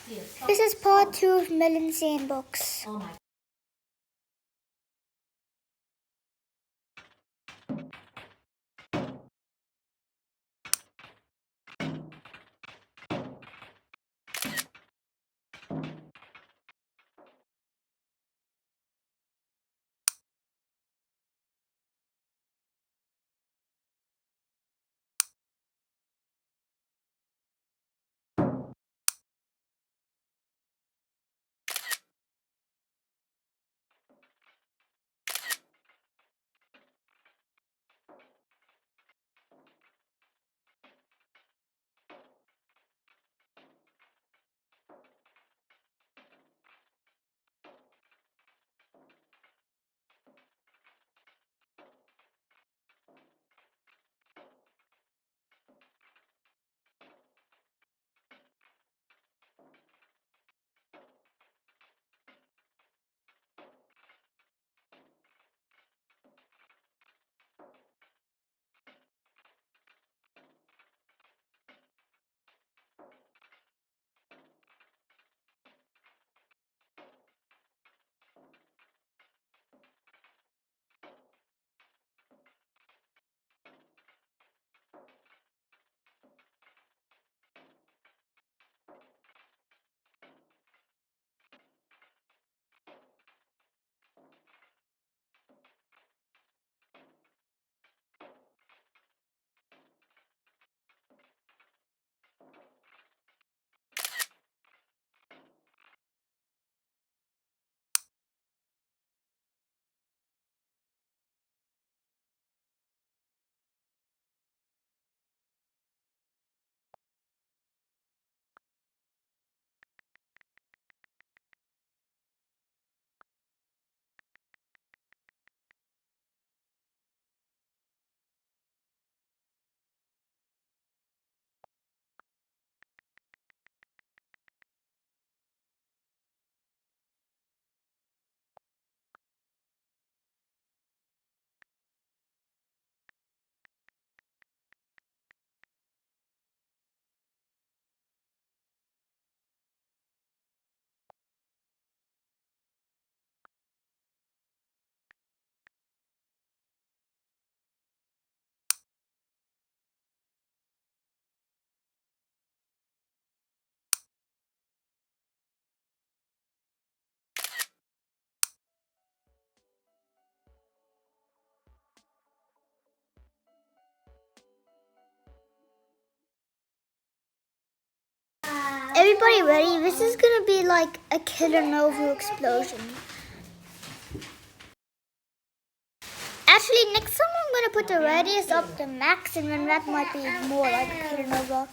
This is part 2 of Melon Sandbox. Everybody ready? This is gonna be like a kilonova explosion. Actually, next time I'm gonna put the radius up to max, and then that might be more like a kilonova.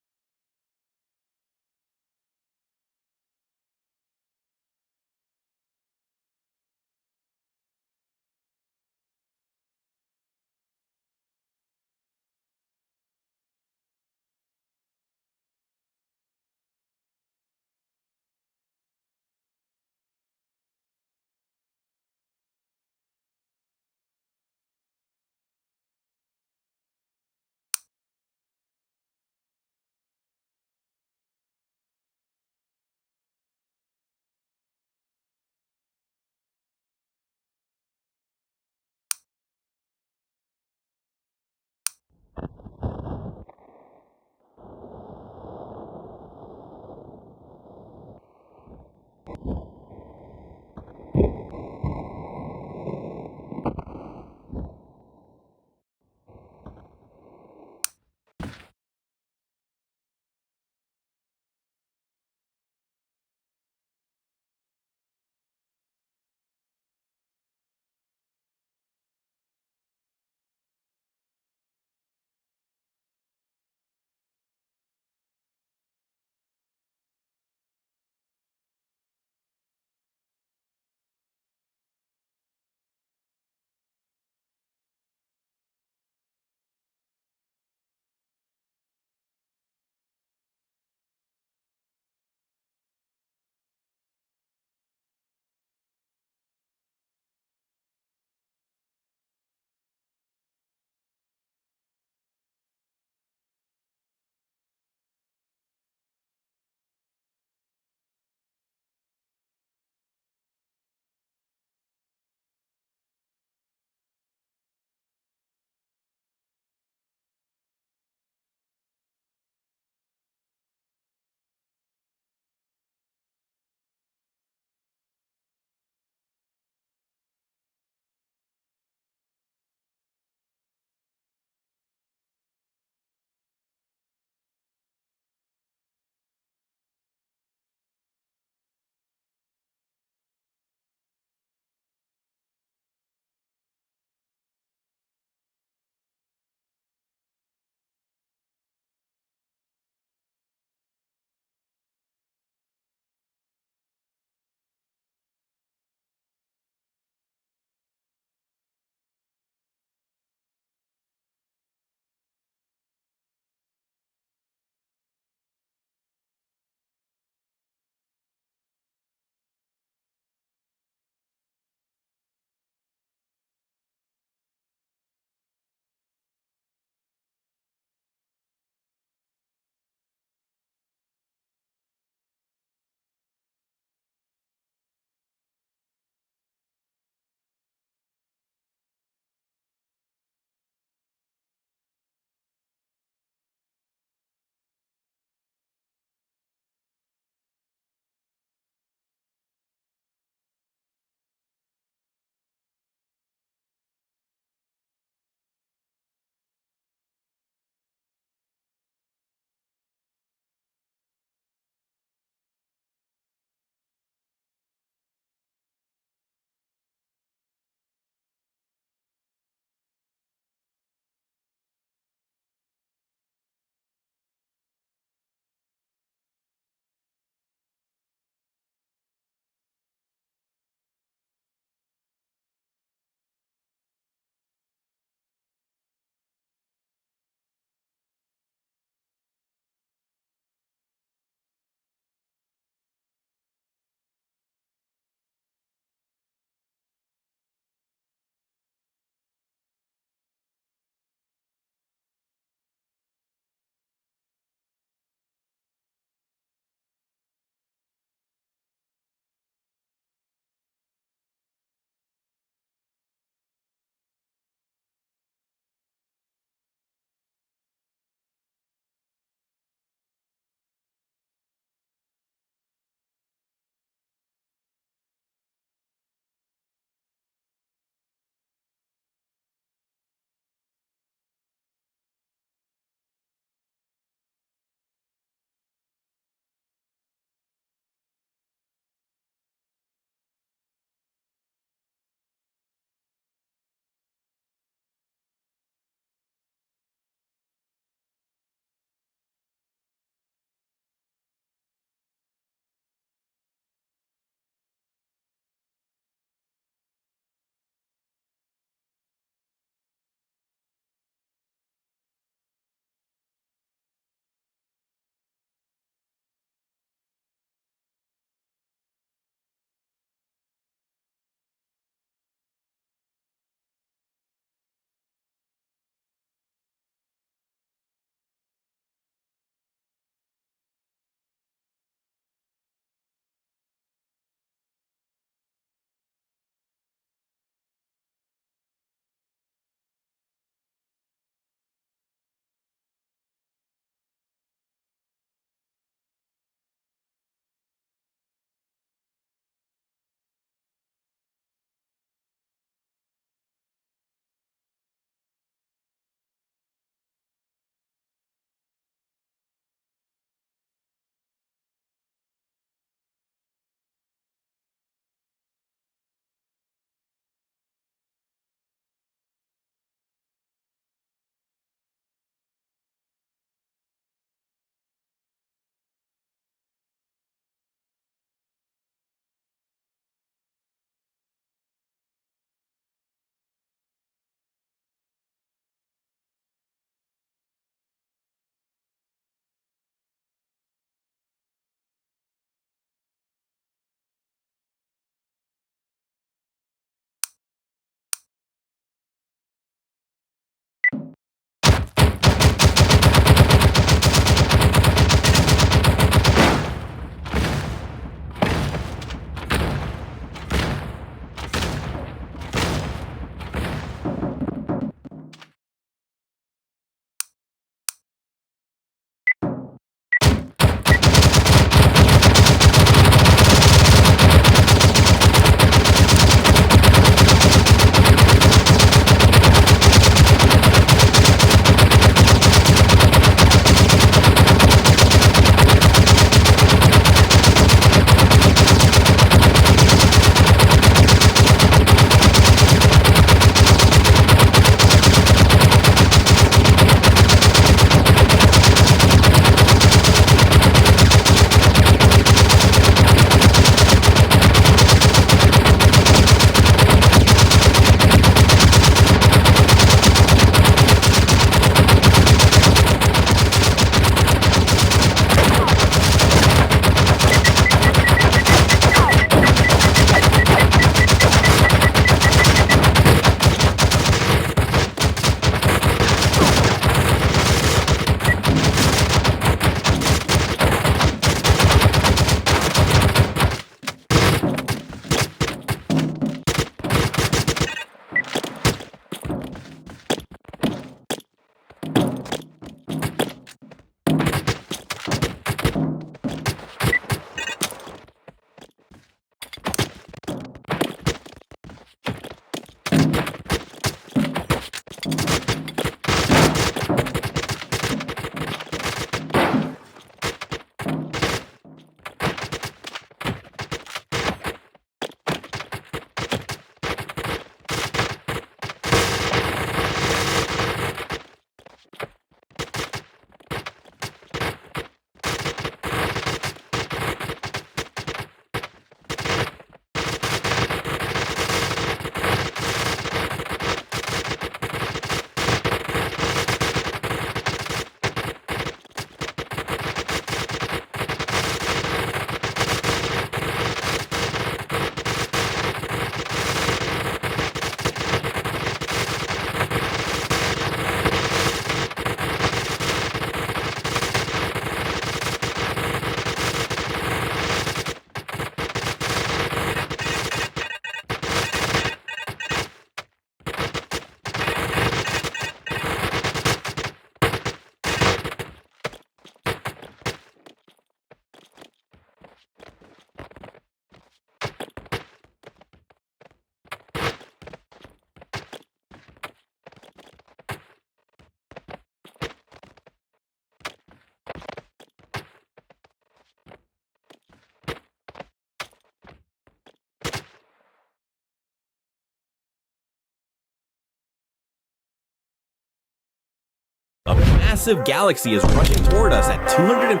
massive galaxy is rushing toward us at 200.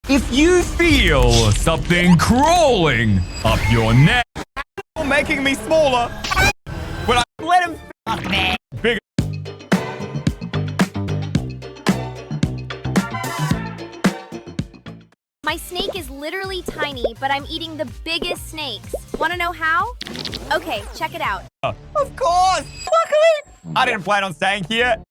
If you feel something crawling up your neck, making me smaller, when I let him fuck me bigger. My snake is literally tiny, but I'm eating the biggest snakes. Want to know how? Okay, check it out. Of course! Luckily, I didn't plan on staying here.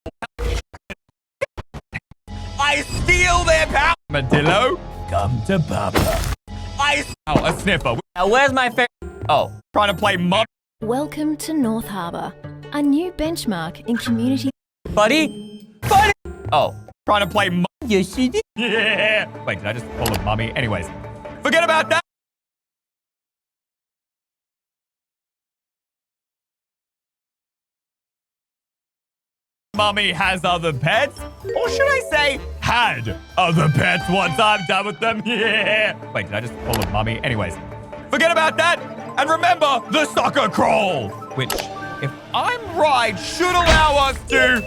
I steal their power! Armadillo, come to Papa. A sniffer. Now, where's my trying to play mum. Welcome to North Harbour, a new benchmark in community. Buddy! Trying to play mum. Yes, she did. Yeah! Wait, did I just call him mummy? Anyways, forget about that! Mummy has other pets? Or should I say, had other pets once I'm done with them? Yeah! Wait, did I just call him mummy? Anyways, forget about that! And remember the sucker crawl! Which, if I'm right, should allow us to...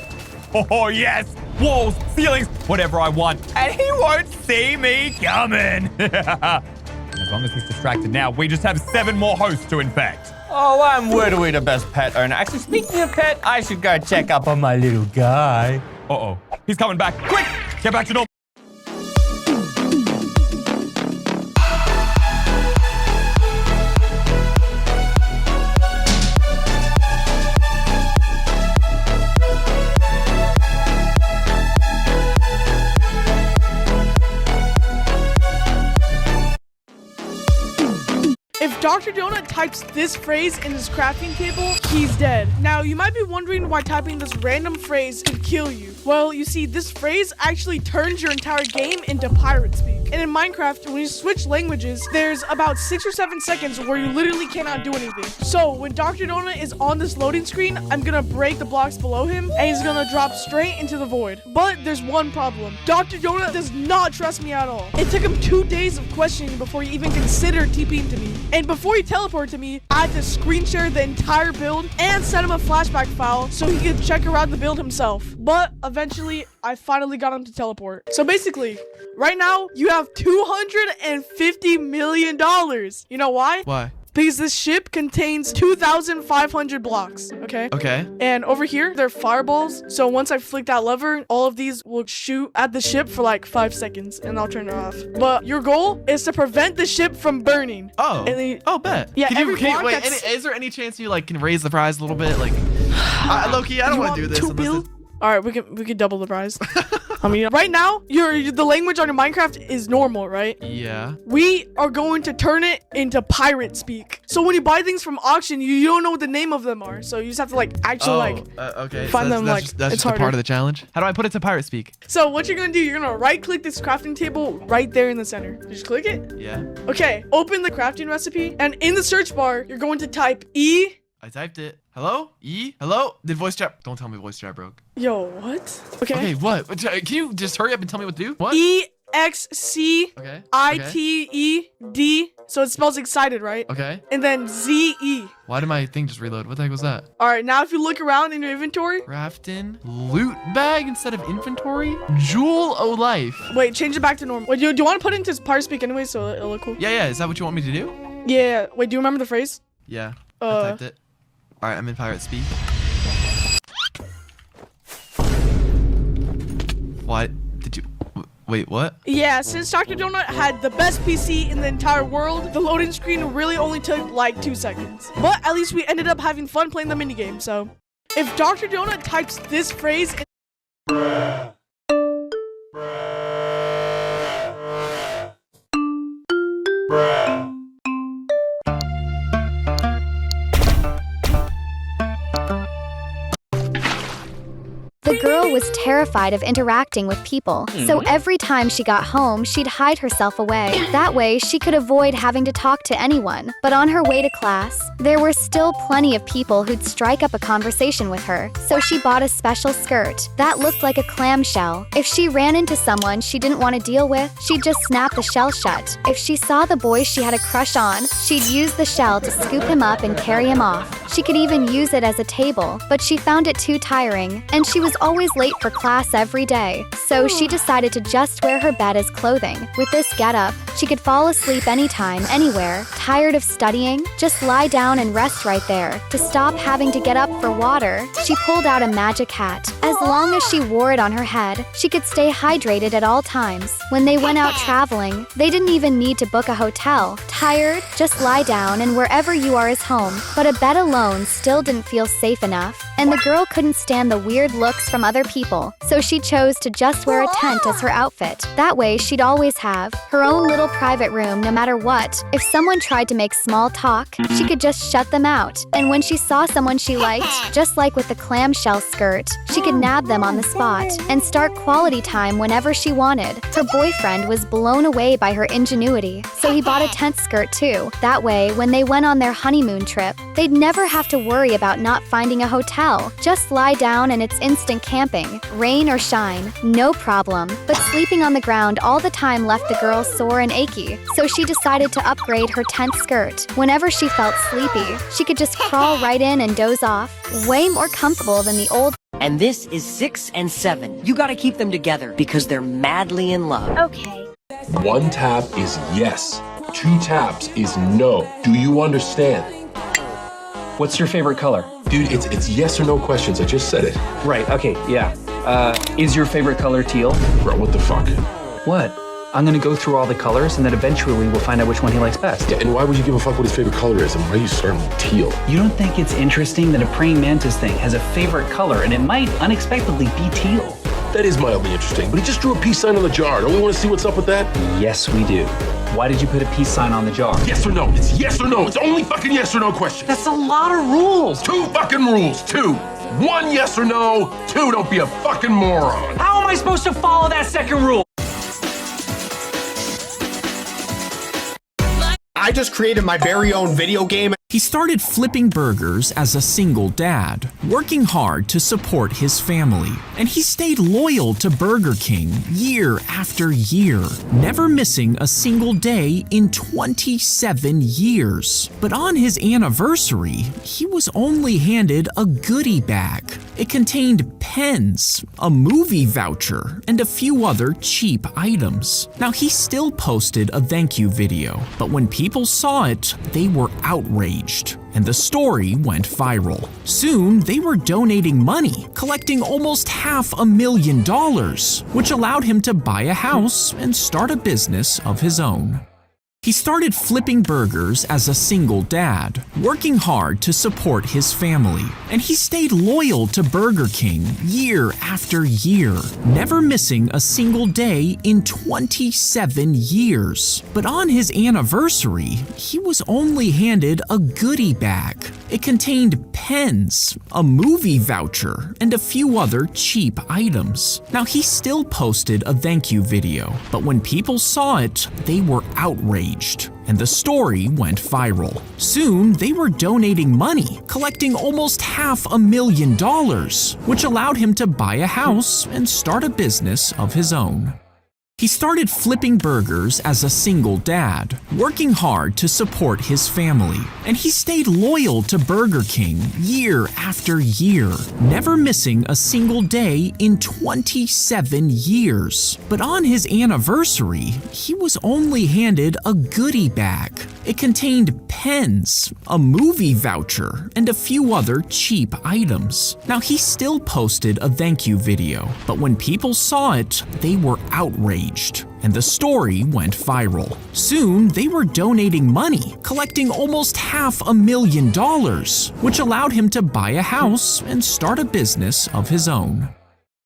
Oh, yes! Walls, ceilings, whatever I want. And he won't see me coming! As long as he's distracted now, we just have 7 more hosts to infect. Oh, I'm Widowy, the best pet owner. Actually, speaking of pet, I should go check up on my little guy. Uh-oh. He's coming back. Quick! Get back to normal. If Dr. Donut types this phrase in his crafting table, he's dead. Now, you might be wondering why typing this random phrase could kill you. Well, you see, this phrase actually turns your entire game into pirate speak. And in Minecraft, when you switch languages, there's about 6 or 7 seconds where you literally cannot do anything. So, when Dr. Donut is on this loading screen, I'm gonna break the blocks below him, and he's gonna drop straight into the void. But there's one problem. Dr. Donut does not trust me at all. It took him 2 days of questioning before he even considered TPing to me. And before he teleported to me, I had to screen share the entire build and send him a flashback file so he could check around the build himself. But eventually, I finally got him to teleport. So basically, right now, you have $250 million. You know why? Why? Because this ship contains 2,500 blocks, okay? Okay. And over here, they're fireballs. So once I flick that lever, all of these will shoot at the ship for like 5 seconds, and I'll turn it off. But your goal is to prevent the ship from burning. Oh. And then, Bet. Yeah, Can every you, block wait, that's- is there any chance you like can raise the prize a little bit? Like, Loki, I don't want to do this. $2 billion? All right, we can double the prize. I mean, right now, the language on your Minecraft is normal, right? Yeah. We are going to turn it into pirate speak. So when you buy things from auction, you don't know what the name of them are. So you just have to like actually okay. find So them, that's like, just, that's it's just a part harder. of the challenge. How do I put it to pirate speak? So what you're gonna do, you're gonna right click this crafting table right there in the center. Just click it. Yeah. Okay, open the crafting recipe, and in the search bar, you're going to type E. I typed it. Hello? E? Hello? Did voice chat? Don't tell me voice chat broke. Yo, what? Okay. Okay, what? Can you just hurry up and tell me what to do? What? EXCITED. Okay. So it spells excited, right? Okay. And then ZE. Why did my thing just reload? What the heck was that? All right, now if you look around in your inventory. Crafting loot bag instead of inventory? Jewel o' life. Wait, change it back to normal. Wait, do you want to put it into pirate speak anyway, so it'll look cool? Yeah. Is that what you want me to do? Yeah. Wait, do you remember the phrase? Yeah. I typed it. All right, I'm in pirate speak. What did you? Wait, what? Yeah, since Dr. Donut had the best PC in the entire world, the loading screen really only took like 2 seconds. But at least we ended up having fun playing the minigame, so. If Dr. Donut types this phrase in The girl was terrified of interacting with people, so every time she got home, she'd hide herself away. That way, she could avoid having to talk to anyone. But on her way to class, there were still plenty of people who'd strike up a conversation with her, so she bought a special skirt that looked like a clamshell. If she ran into someone she didn't want to deal with, she'd just snap the shell shut. If she saw the boy she had a crush on, she'd use the shell to scoop him up and carry him off. She could even use it as a table, but she found it too tiring, and she was always late for class every day. So she decided to just wear her bed as clothing. With this getup, she could fall asleep anytime, anywhere. Tired of studying? Just lie down and rest right there. To stop having to get up for water, she pulled out a magic hat. As long as she wore it on her head, she could stay hydrated at all times. When they went out traveling, they didn't even need to book a hotel. Tired? Just lie down and wherever you are is home. But a bed alone still didn't feel safe enough, and the girl couldn't stand the weird looks from other people, so she chose to just wear a tent as her outfit. That way, she'd always have her own little private room no matter what. If someone tried to make small talk, she could just shut them out. And when she saw someone she liked, just like with the clamshell skirt, she could nab them on the spot and start quality time whenever she wanted. Her boyfriend was blown away by her ingenuity, so he bought a tent skirt too. That way, when they went on their honeymoon trip, they'd never have to worry about not finding a hotel. Just lie down and it's instant camping. Rain or shine, no problem. But sleeping on the ground all the time left the girl sore and achy, so she decided to upgrade her tent skirt. Whenever she felt sleepy, she could just crawl right in and doze off. Way more comfortable than the old. And this is 6 and 7. You gotta keep them together because they're madly in love. Okay. 1 tap is yes. 2 taps is no. Do you understand? What's your favorite color? Dude, it's yes or no questions. I just said it. Right, okay, yeah. Is your favorite color teal? Bro, what the fuck? What? I'm gonna go through all the colors and then eventually we'll find out which one he likes best. Yeah, and why would you give a fuck what his favorite color is? And why are you starting with teal? You don't think it's interesting that a praying mantis thing has a favorite color and it might unexpectedly be teal? That is mildly interesting, but he just drew a peace sign on the jar. Don't we want to see what's up with that? Yes, we do. Why did you put a peace sign on the jar? Yes or no. It's yes or no. It's only fucking yes or no question. That's a lot of rules. 2 fucking rules. 2. 1 yes or no. 2, don't be a fucking moron. How am I supposed to follow that second rule? I just created my very own video game. He started flipping burgers as a single dad, working hard to support his family. And he stayed loyal to Burger King year after year, never missing a single day in 27 years. But on his anniversary, he was only handed a goodie bag. It contained pens, a movie voucher, and a few other cheap items. Now, he still posted a thank you video, but when people saw it, they were outraged. And the story went viral. Soon, they were donating money, collecting almost $500,000, which allowed him to buy a house and start a business of his own. He started flipping burgers as a single dad, working hard to support his family. And he stayed loyal to Burger King year after year, never missing a single day in 27 years. But on his anniversary, he was only handed a goodie bag. It contained pens, a movie voucher, and a few other cheap items. Now, he still posted a thank you video, but when people saw it, they were outraged. And the story went viral. Soon, they were donating money, collecting almost $500,000, which allowed him to buy a house and start a business of his own. He started flipping burgers as a single dad, working hard to support his family. And he stayed loyal to Burger King year after year, never missing a single day in 27 years. But on his anniversary, he was only handed a goodie bag. It contained pens, a movie voucher, and a few other cheap items. Now, he still posted a thank you video, but when people saw it, they were outraged. And the story went viral. Soon, they were donating money, collecting almost $500,000, which allowed him to buy a house and start a business of his own.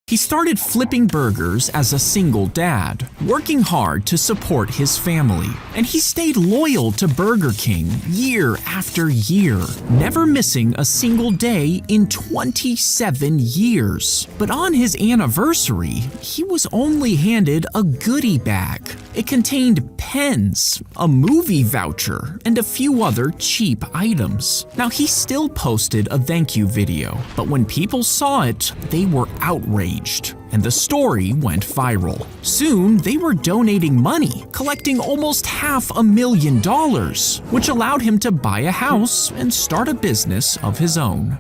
He started flipping burgers as a single dad, working hard to support his family. And he stayed loyal to Burger King year after year, never missing a single day in 27 years. But on his anniversary, he was only handed a goodie bag. It contained pens, a movie voucher, and a few other cheap items. Now, he still posted a thank you video, but when people saw it, they were outraged. And the story went viral. Soon, they were donating money, collecting almost $500,000, which allowed him to buy a house and start a business of his own.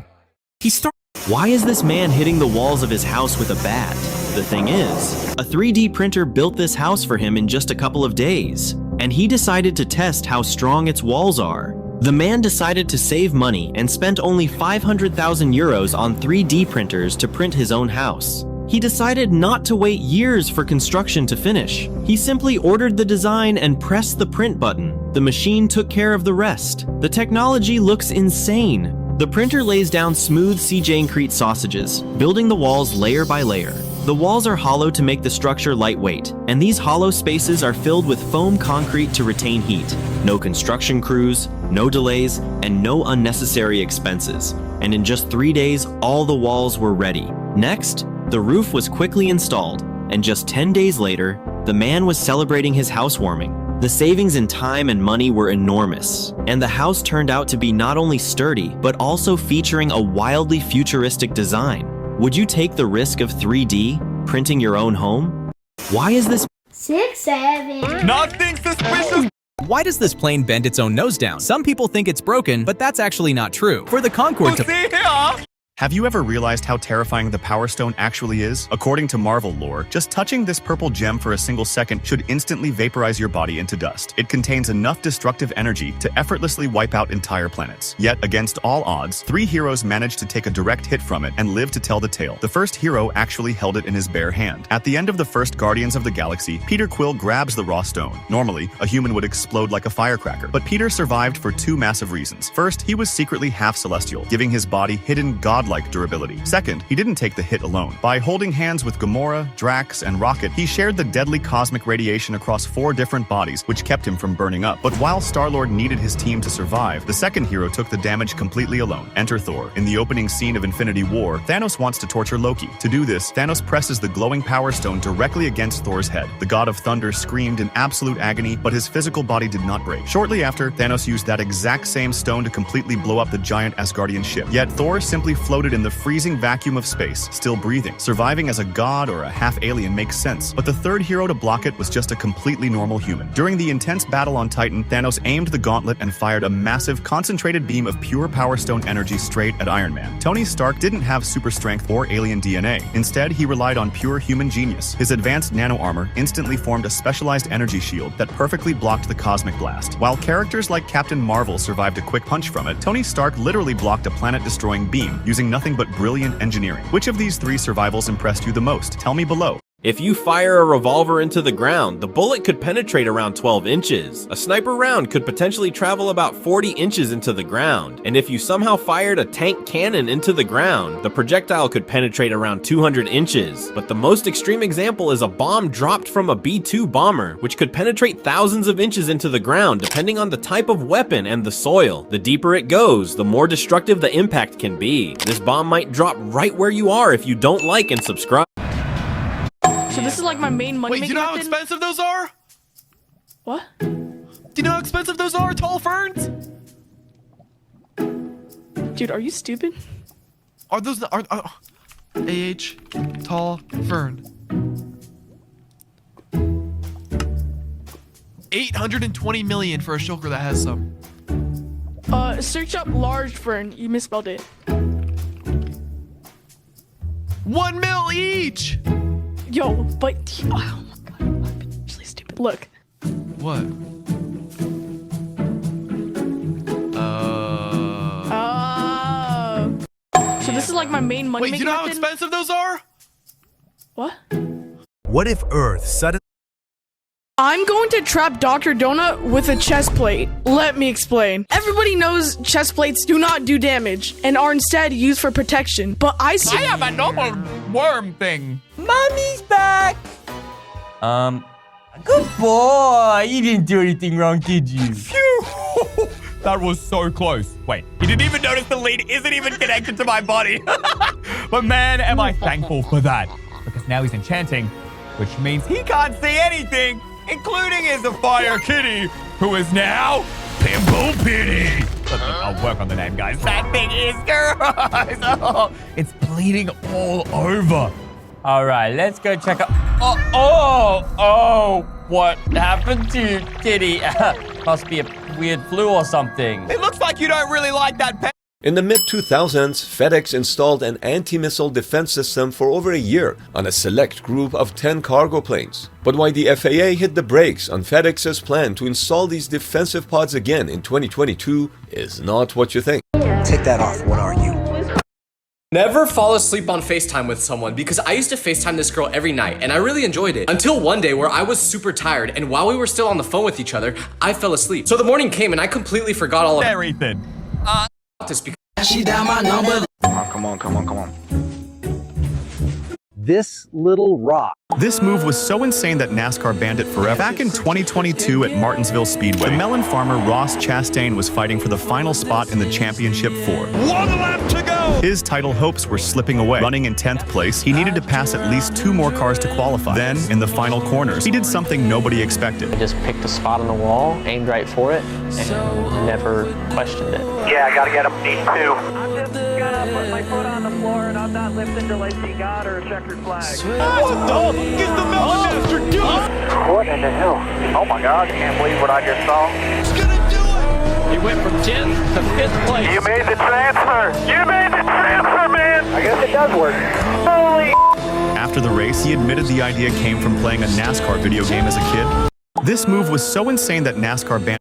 Why is this man hitting the walls of his house with a bat? The thing is, a 3D printer built this house for him in just a couple of days, and he decided to test how strong its walls are. The man decided to save money and spent only 500,000 euros on 3D printers to print his own house. He decided not to wait years for construction to finish. He simply ordered the design and pressed the print button. The machine took care of the rest. The technology looks insane. The printer lays down smooth CJ&Crete sausages, building the walls layer by layer. The walls are hollow to make the structure lightweight, and these hollow spaces are filled with foam concrete to retain heat. No construction crews, no delays, and no unnecessary expenses. And in just 3 days, all the walls were ready. Next, the roof was quickly installed, and just 10 days later, the man was celebrating his housewarming. The savings in time and money were enormous, and the house turned out to be not only sturdy, but also featuring a wildly futuristic design. Would you take the risk of 3D printing your own home? Why is this 6, 7. Nothing suspicious. Why does this plane bend its own nose down? Some people think it's broken, but that's actually not true. For the Concorde to... See here. Have you ever realized how terrifying the Power Stone actually is? According to Marvel lore, just touching this purple gem for a single second should instantly vaporize your body into dust. It contains enough destructive energy to effortlessly wipe out entire planets. Yet, against all odds, 3 heroes managed to take a direct hit from it and live to tell the tale. The first hero actually held it in his bare hand. At the end of the first Guardians of the Galaxy, Peter Quill grabs the raw stone. Normally, a human would explode like a firecracker, but Peter survived for 2 massive reasons. First, he was secretly half celestial, giving his body hidden godlike durability. Second, he didn't take the hit alone. By holding hands with Gamora, Drax, and Rocket, he shared the deadly cosmic radiation across 4 different bodies, which kept him from burning up. But while Star-Lord needed his team to survive, the second hero took the damage completely alone. Enter Thor. In the opening scene of Infinity War, Thanos wants to torture Loki. To do this, Thanos presses the glowing Power Stone directly against Thor's head. The God of Thunder screamed in absolute agony, but his physical body did not break. Shortly after, Thanos used that exact same stone to completely blow up the giant Asgardian ship. Yet Thor simply floated in the freezing vacuum of space, still breathing. Surviving as a god or a half-alien makes sense, but the third hero to block it was just a completely normal human. During the intense battle on Titan, Thanos aimed the gauntlet and fired a massive, concentrated beam of pure Power Stone energy straight at Iron Man. Tony Stark didn't have super strength or alien DNA. Instead, he relied on pure human genius. His advanced nano armor instantly formed a specialized energy shield that perfectly blocked the cosmic blast. While characters like Captain Marvel survived a quick punch from it, Tony Stark literally blocked a planet-destroying beam using nothing but brilliant engineering. Which of these 3 survivals impressed you the most? Tell me below. If you fire a revolver into the ground, the bullet could penetrate around 12 inches. A sniper round could potentially travel about 40 inches into the ground. And if you somehow fired a tank cannon into the ground, the projectile could penetrate around 200 inches. But the most extreme example is a bomb dropped from a B-2 bomber, which could penetrate thousands of inches into the ground depending on the type of weapon and the soil. The deeper it goes, the more destructive the impact can be. This bomb might drop right where you are if you don't like and subscribe. So this is like my main money. Wait, do you know how expensive those are? What? Do you know how expensive those are, tall ferns? Dude, are you stupid? Are those the AH tall fern? 820 million for a shulker that has some. Search up large fern. You misspelled it. 1 mil each. Yo, but oh my god, I'm actually stupid. Look. What? So this is like my main money. Wait, do you know how expensive those are? What? What if Earth suddenly I'm going to trap Dr. Donut with a chest plate. Let me explain. Everybody knows chest plates do not do damage and are instead used for protection. But I have a normal worm thing. Mommy's back. Good boy. You didn't do anything wrong, did you? Phew. That was so close. Wait, he didn't even notice the lead isn't even connected to my body. But man, am I thankful for that. Because now he's enchanting, which means he can't see anything, including his fire kitty, who is now Pimple Pitty. I'll work on the name, guys. That thing is gross. Oh, it's bleeding all over. All right, let's go check out. What happened to you, kitty? Must be a weird flu or something. It looks like you don't really like that pet. In the mid-2000s, FedEx installed an anti-missile defense system for over a year on a select group of 10 cargo planes. But why the FAA hit the brakes on FedEx's plan to install these defensive pods again in 2022 is not what you think. Take that off, what are you? Never fall asleep on FaceTime with someone, because I used to FaceTime this girl every night and I really enjoyed it. Until one day where I was super tired and while we were still on the phone with each other, I fell asleep. So the morning came and I completely forgot all of Ethan. this because she down my number. Come on. This little rock. This move was so insane that NASCAR banned it forever. Back in 2022 at Martinsville Speedway, the melon farmer Ross Chastain was fighting for the final spot in the championship 4. 1 lap to go! His title hopes were slipping away. Running in 10th place, he needed to pass at least 2 more cars to qualify. Then, in the final corners, he did something nobody expected. I just picked a spot on the wall, aimed right for it, and never questioned it. Yeah, I gotta get him. Need 2. I'm just gonna put my foot on the floor and I'm not lifting till I see God or a checkered flag. What the? Get the Melon Master, do it! What in the hell? Oh my God, I can't believe what I just saw. It's gonna do it! He went from 10th to 5th place. You made the transfer! You made the transfer, man! I guess it does work. Holy! After the race, he admitted the idea came from playing a NASCAR video game as a kid. This move was so insane that NASCAR banned.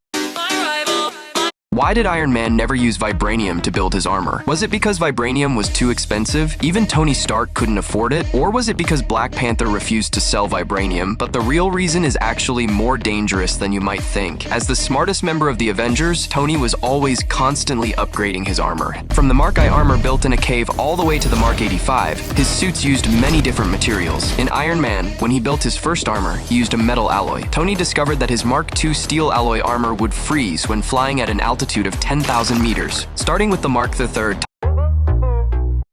Why did Iron Man never use vibranium to build his armor? Was it because vibranium was too expensive? Even Tony Stark couldn't afford it? Or was it because Black Panther refused to sell vibranium? But the real reason is actually more dangerous than you might think. As the smartest member of the Avengers, Tony was always constantly upgrading his armor. From the Mark I armor built in a cave all the way to the Mark 85, his suits used many different materials. In Iron Man, when he built his first armor, he used a metal alloy. Tony discovered that his Mark II steel alloy armor would freeze when flying at an altitude of 10,000 meters. Starting with the Mark III.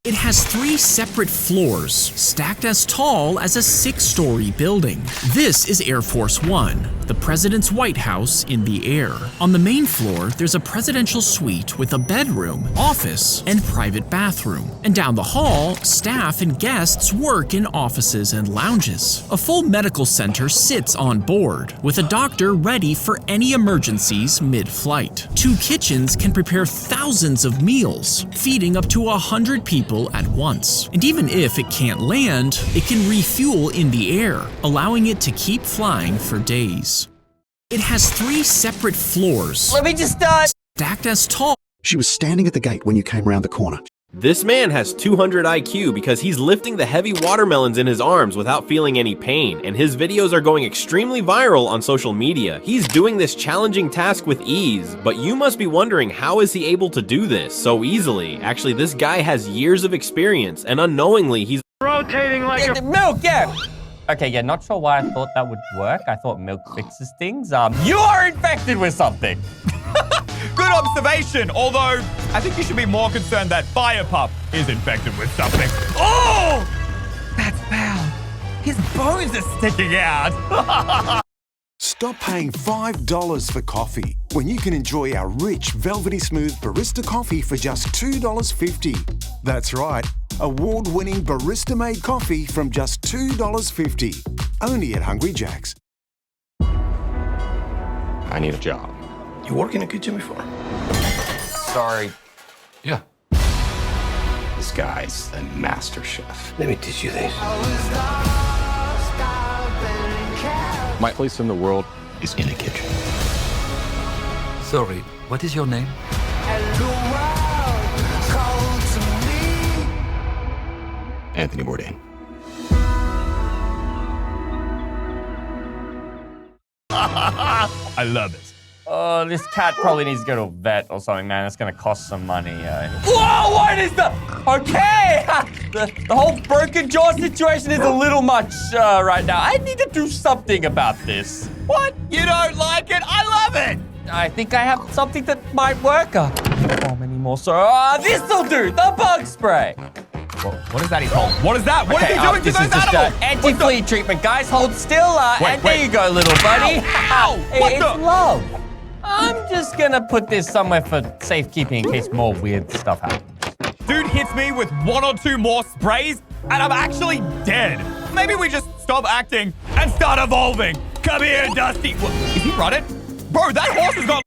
It has 3 separate floors, stacked as tall as a 6-story building. This is Air Force One, the president's White House in the air. On the main floor, there's a presidential suite with a bedroom, office, and private bathroom. And down the hall, staff and guests work in offices and lounges. A full medical center sits on board, with a doctor ready for any emergencies mid-flight. 2 kitchens can prepare thousands of meals, feeding up to 100 people at once. And even if it can't land, it can refuel in the air, allowing it to keep flying for days. It has 3 separate floors. Let me just stacked as tall. She was standing at the gate when you came around the corner. This man has 200 IQ because he's lifting the heavy watermelons in his arms without feeling any pain, and his videos are going extremely viral on social media. He's doing this challenging task with ease, but you must be wondering, how is he able to do this so easily? Actually, this guy has years of experience, and unknowingly, he's rotating like a milk, yeah. Okay, yeah, not sure why I thought that would work. I thought milk fixes things. You are infected with something. Good observation, although I think you should be more concerned that Fire Pup is infected with something. Oh! That's foul. His bones are sticking out. Stop paying $5 for coffee when you can enjoy our rich, velvety smooth barista coffee for just $2.50. That's right, award-winning barista-made coffee from just $2.50. Only at Hungry Jack's. I need a job. You worked in a kitchen before? Sorry. Yeah. This guy's a master chef. Let me teach you this. My place in the world is in a kitchen. Sorry, what is your name? Anthony Bourdain. I love it. This cat probably needs to go to a vet or something, man. It's gonna cost some money. Whoa, what is the... Okay! the whole broken jaw situation is a little much right now. I need to do something about this. What? You don't like it? I love it! I think I have something that might work. How many more? This'll do! The bug spray! What is that he's holding? What is that? What is he doing to this those is just animals? Anti-flea treatment, guys. Hold still. Wait. There you go, little buddy. Ow! What It's the? love. I'm just gonna put this somewhere for safekeeping in case more weird stuff happens. Dude hits me with 1 or 2 more sprays, and I'm actually dead. Maybe we just stop acting and start evolving. Come here, Dusty. What, is he running? Bro, that horse has got